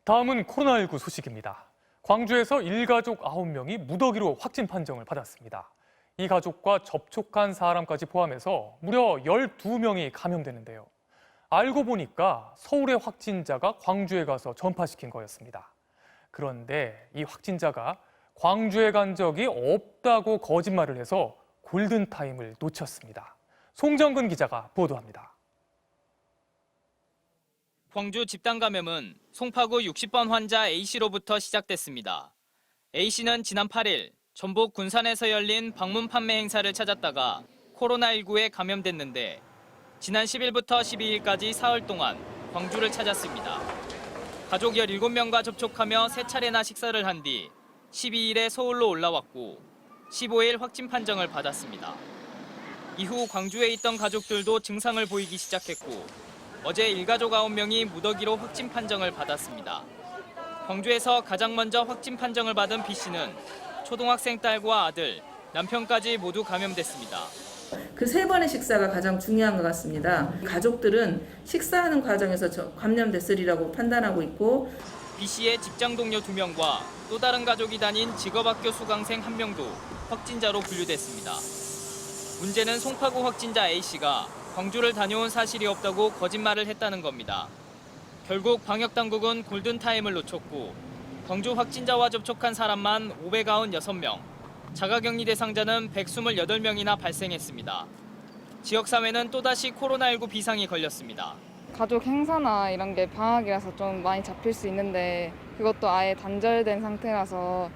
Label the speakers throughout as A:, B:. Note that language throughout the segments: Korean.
A: 다음은 코로나19 소식입니다. 광주에서 일가족 9명이 무더기로 확진 판정을 받았습니다. 이 가족과 접촉한 사람까지 포함해서 무려 12명이 감염됐는데요. 알고 보니까 서울의 확진자가 광주에 가서 전파시킨 거였습니다. 그런데 이 확진자가 광주에 간 적이 없다고 거짓말을 해서 골든타임을 놓쳤습니다. 송정근 기자가 보도합니다.
B: 광주 집단 감염은 송파구 60번 환자 A씨로부터 시작됐습니다. A씨는 지난 8일 전북 군산에서 열린 방문 판매 행사를 찾았다가 코로나19에 감염됐는데 지난 10일부터 12일까지 사흘 동안 광주를 찾았습니다. 가족 17명과 접촉하며 3차례나 식사를 한 뒤 12일에 서울로 올라왔고 15일 확진 판정을 받았습니다. 이후 광주에 있던 가족들도 증상을 보이기 시작했고 어제 일가족 9명이 무더기로 확진 판정을 받았습니다. 광주에서 가장 먼저 확진 판정을 받은 B씨는 초등학생 딸과 아들, 남편까지 모두 감염됐습니다.
C: 그 3번의 식사가 가장 중요한 것 같습니다. 가족들은 식사하는 과정에서 감염됐으리라고 판단하고 있고
B: B씨의 직장 동료 2명과 또 다른 가족이 다닌 직업학교 수강생 1명도 확진자로 분류됐습니다. 문제는 송파구 확진자 A씨가 광주를 다녀온 사실이 없다고 거짓말을 했다는 겁니다. 결국 방역당국은 골든타임을 놓쳤고 광주 확진자와 접촉한 사람만 596명, 자가격리 대상자는 128명이나 발생했습니다. 지역사회는 또다시 코로나19 비상이 걸렸습니다.
D: 가족 행사나 이런 게 방학이라서 좀 많이 잡힐 수 있는데 그것도 아예 단절된 상태라서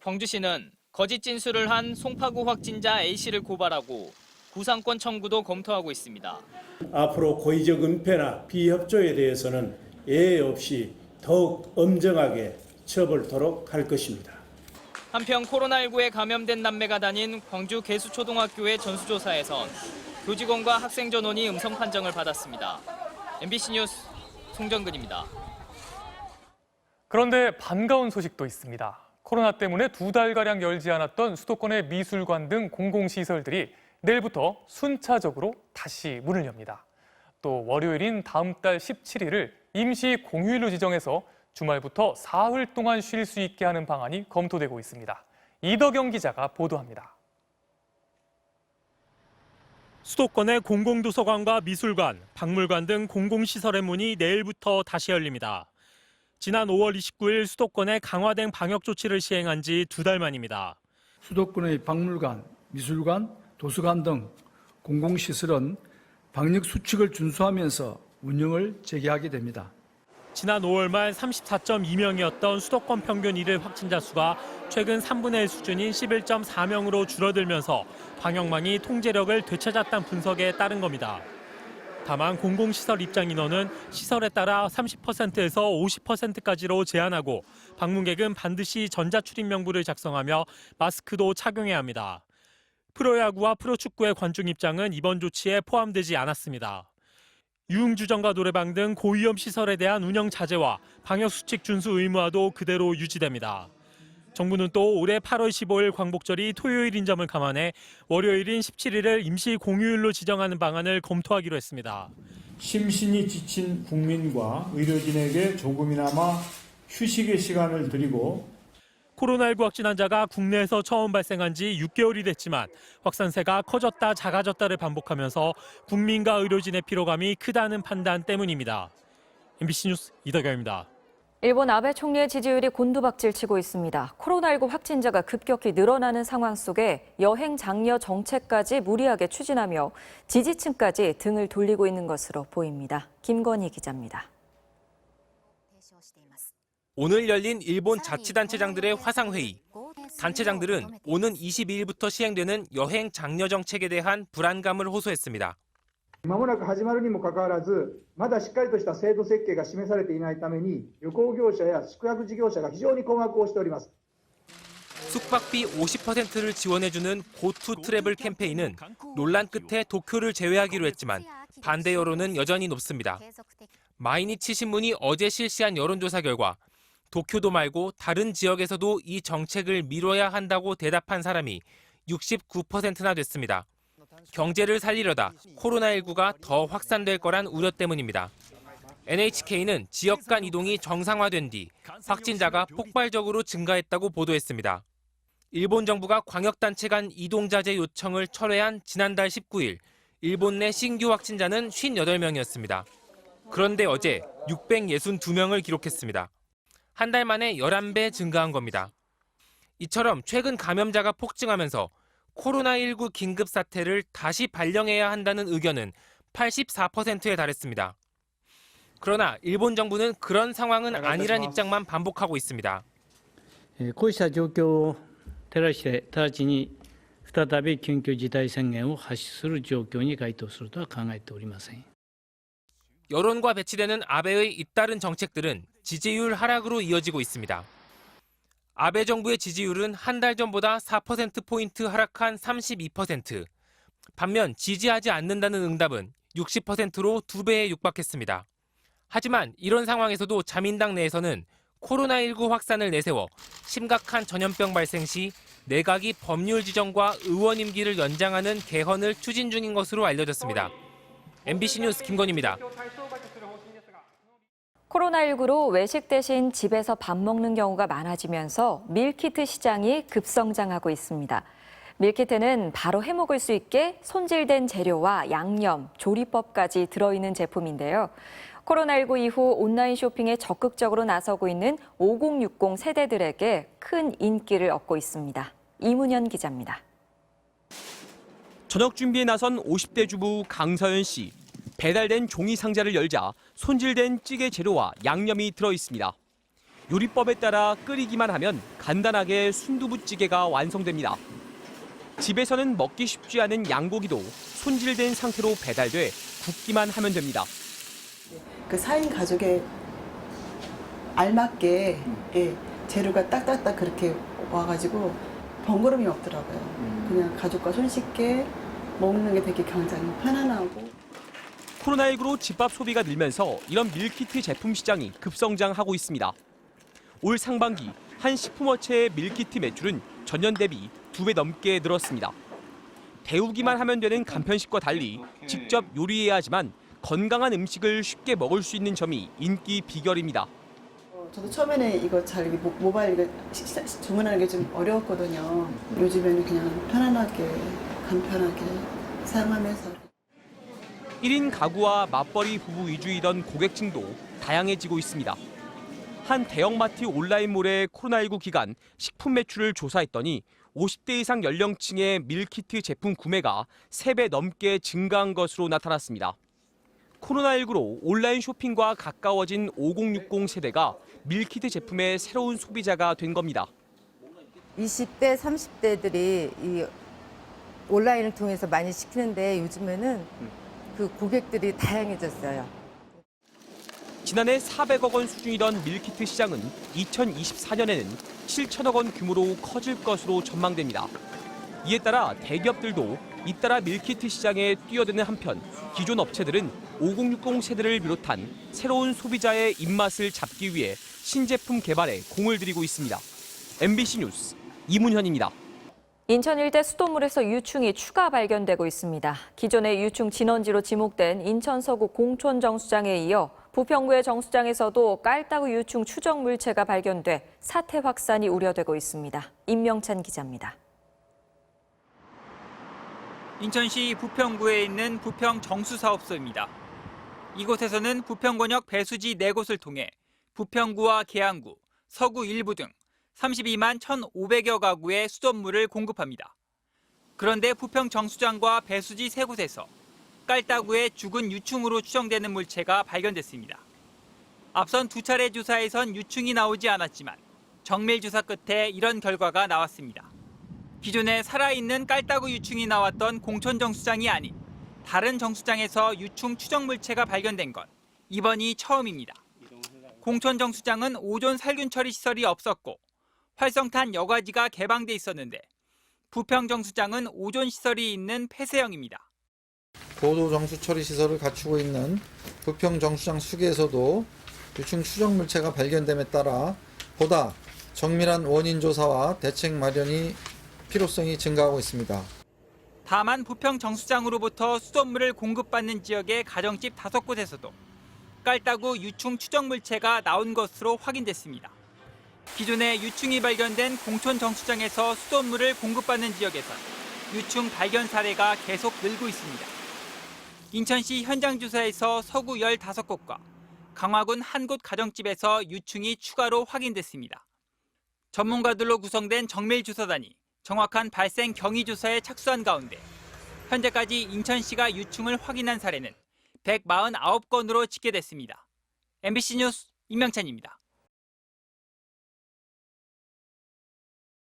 B: 광주시는 거짓 진술을 한 송파구 확진자 A씨를 고발하고 구상권 청구도 검토하고 있습니다.
E: 앞으로 고의적 은폐나 비협조에 대해서는 예외 없이 더욱 엄정하게 처벌토록 할 것입니다.
B: 한편 코로나19에 감염된 남매가 다닌 광주 계수초등학교의 전수조사에선 교직원과 학생 전원이 음성 판정을 받았습니다. MBC 뉴스 송정근입니다.
A: 그런데 반가운 소식도 있습니다. 코로나 때문에 2달가량 열지 않았던 수도권의 미술관 등 공공시설들이 내일부터 순차적으로 다시 문을 엽니다. 또 월요일인 다음 달 17일을 임시 공휴일로 지정해서 주말부터 사흘 동안 쉴 수 있게 하는 방안이 검토되고 있습니다. 이덕영 기자가 보도합니다.
F: 수도권의 공공도서관과 미술관, 박물관 등 공공시설의 문이 내일부터 다시 열립니다. 지난 5월 29일 수도권에 강화된 방역 조치를 시행한 지 2달 만입니다.
G: 수도권의 박물관, 미술관, 도서관 등 공공시설은 방역 수칙을 준수하면서 운영을 재개하게 됩니다.
F: 지난 5월 말 34.2명이었던 수도권 평균 일일 확진자 수가 최근 3분의 1 수준인 11.4명으로 줄어들면서 방역망이 통제력을 되찾았다는 분석에 따른 겁니다. 다만 공공시설 입장 인원은 시설에 따라 30%에서 50%까지로 제한하고 방문객은 반드시 전자출입 명부를 작성하며 마스크도 착용해야 합니다. 프로야구와 프로축구의 관중 입장은 이번 조치에 포함되지 않았습니다. 유흥주점과 노래방 등 고위험 시설에 대한 운영 자제와 방역수칙 준수 의무화도 그대로 유지됩니다. 정부는 또 올해 8월 15일 광복절이 토요일인 점을 감안해 월요일인 17일을 임시 공휴일로 지정하는 방안을 검토하기로 했습니다.
H: 심신이 지친 국민과 의료진에게 조금이나마 휴식의 시간을 드리고
F: 코로나19 확진 환자가 국내에서 처음 발생한 지 6개월이 됐지만 확산세가 커졌다 작아졌다를 반복하면서 국민과 의료진의 피로감이 크다는 판단 때문입니다. MBC 뉴스 이덕영입니다.
I: 일본 아베 총리의 지지율이 곤두박질치고 있습니다. 코로나19 확진자가 급격히 늘어나는 상황 속에 여행 장려 정책까지 무리하게 추진하며 지지층까지 등을 돌리고 있는 것으로 보입니다. 김건희 기자입니다.
J: 오늘 열린 일본 자치단체장들의 화상회의. 단체장들은 오는 22일부터 시행되는 여행 장려 정책에 대한 불안감을 호소했습니다.
K: まもなく始まるにもかかわらず、まだしっかりとした制度設計が示されていないために、旅行業者や宿泊事業者が非常に困惑をしております。
J: 숙박비 50%를 지원해주는 고투 트래블 캠페인은 논란 끝에 도쿄를 제외하기로 했지만 반대 여론은 여전히 높습니다. 마이니치 신문이 어제 실시한 여론조사 결과 도쿄도 말고 다른 지역에서도 이 정책을 미뤄야 한다고 대답한 사람이 69%나 됐습니다. 경제를 살리려다 코로나19가 더 확산될 거란 우려 때문입니다. NHK는 지역 간 이동이 정상화된 뒤 확진자가 폭발적으로 증가했다고 보도했습니다. 일본 정부가 광역단체 간 이동자제 요청을 철회한 지난달 19일, 일본 내 신규 확진자는 58명이었습니다. 그런데 어제 662명을 기록했습니다. 한 달 만에 11배 증가한 겁니다. 이처럼 최근 감염자가 폭증하면서 코로나19 긴급 사태를 다시 발령해야 한다는 의견은 84%에 달했습니다. 그러나 일본 정부는 그런 상황은 아니란 입장만 반복하고 있습니다.
L: こうした状況を照らして直ちに再び緊急事態宣言を発出する状況に該当するとは考えておりません。
J: 여론과 배치되는 아베의 잇따른 정책들은 지지율 하락으로 이어지고 있습니다. 아베 정부의 지지율은 한 달 전보다 4%포인트 하락한 32%. 반면 지지하지 않는다는 응답은 60%로 2배에 육박했습니다. 하지만 이런 상황에서도 자민당 내에서는 코로나19 확산을 내세워 심각한 전염병 발생 시 내각이 법률 지정과 의원 임기를 연장하는 개헌을 추진 중인 것으로 알려졌습니다. MBC 뉴스 김건희입니다.
I: 코로나19로 외식 대신 집에서 밥 먹는 경우가 많아지면서 밀키트 시장이 급성장하고 있습니다. 밀키트는 바로 해먹을 수 있게 손질된 재료와 양념, 조리법까지 들어있는 제품인데요. 코로나19 이후 온라인 쇼핑에 적극적으로 나서고 있는 5060 세대들에게 큰 인기를 얻고 있습니다. 이문현 기자입니다.
M: 저녁 준비에 나선 50대 주부 강서연 씨. 배달된 종이 상자를 열자 손질된 찌개 재료와 양념이 들어있습니다. 요리법에 따라 끓이기만 하면 간단하게 순두부찌개가 완성됩니다. 집에서는 먹기 쉽지 않은 양고기도 손질된 상태로 배달돼 굽기만 하면 됩니다.
N: 그 4인 가족에 알맞게 재료가 딱딱딱 그렇게 와가지고 번거로움이 없더라고요. 그냥 가족과 손쉽게 먹는 게 되게 굉장히 편안하고.
M: 코로나19로 집밥 소비가 늘면서 이런 밀키트 제품 시장이 급성장하고 있습니다. 올 상반기 한 식품업체의 밀키트 매출은 전년 대비 2배 넘게 늘었습니다. 데우기만 하면 되는 간편식과 달리 직접 요리해야 하지만 건강한 음식을 쉽게 먹을 수 있는 점이 인기 비결입니다.
N: 저도 처음에는 이거 잘 모바일 주문하는 게 좀 어려웠거든요. 요즘에는 그냥 편안하게, 간편하게 사용하면서.
M: 1인 가구와 맞벌이 부부 위주이던 고객층도 다양해지고 있습니다. 한 대형마트 온라인몰의 코로나19 기간 식품 매출을 조사했더니 50대 이상 연령층의 밀키트 제품 구매가 3배 넘게 증가한 것으로 나타났습니다. 코로나19로 온라인 쇼핑과 가까워진 5060 세대가 밀키트 제품의 새로운 소비자가 된 겁니다.
O: 20대, 30대들이 이 온라인을 통해서 많이 시키는데 요즘에는 그 고객들이 다양해졌어요.
M: 지난해 400억 원 수준이던 밀키트 시장은 2024년에는 7천억 원 규모로 커질 것으로 전망됩니다. 이에 따라 대기업들도 잇따라 밀키트 시장에 뛰어드는 한편 기존 업체들은 5060 세대를 비롯한 새로운 소비자의 입맛을 잡기 위해 신제품 개발에 공을 들이고 있습니다. MBC 뉴스 이문현입니다.
I: 인천 일대 수돗물에서 유충이 추가 발견되고 있습니다. 기존의 유충 진원지로 지목된 인천 서구 공촌 정수장에 이어 부평구의 정수장에서도 깔따구 유충 추정 물체가 발견돼 사태 확산이 우려되고 있습니다. 임명찬 기자입니다.
B: 인천시 부평구에 있는 부평 정수사업소입니다. 이곳에서는 부평권역 배수지 4곳을 통해 부평구와 계양구, 서구 일부 등 32만 1,500여 가구에 수돗물을 공급합니다. 그런데 부평 정수장과 배수지 3곳에서 깔따구의 죽은 유충으로 추정되는 물체가 발견됐습니다. 앞선 2차례 조사에선 유충이 나오지 않았지만 정밀 조사 끝에 이런 결과가 나왔습니다. 기존에 살아있는 깔따구 유충이 나왔던 공촌 정수장이 아닌 다른 정수장에서 유충 추정 물체가 발견된 건 이번이 처음입니다. 공촌 정수장은 오존 살균 처리 시설이 없었고 활성탄 여과지가 개방돼 있었는데 부평 정수장은 오존 시설이 있는 폐쇄형입니다.
P: 고도 정수 처리 시설을 갖추고 있는 부평 정수장 수기에서도 유충 추정 물체가 발견됨에 따라 보다 정밀한 원인 조사와 대책 마련이 필요성이 증가하고 있습니다.
B: 다만 부평 정수장으로부터 수돗물을 공급받는 지역의 가정집 5곳에서도 깔따구 유충 추정 물체가 나온 것으로 확인됐습니다. 기존에 유충이 발견된 공촌 정수장에서 수돗물을 공급받는 지역에선 유충 발견 사례가 계속 늘고 있습니다. 인천시 현장 조사에서 서구 15곳과 강화군 한 곳 가정집에서 유충이 추가로 확인됐습니다. 전문가들로 구성된 정밀조사단이 정확한 발생 경위 조사에 착수한 가운데 현재까지 인천시가 유충을 확인한 사례는 149건으로 집계됐습니다. MBC 뉴스 임명찬입니다.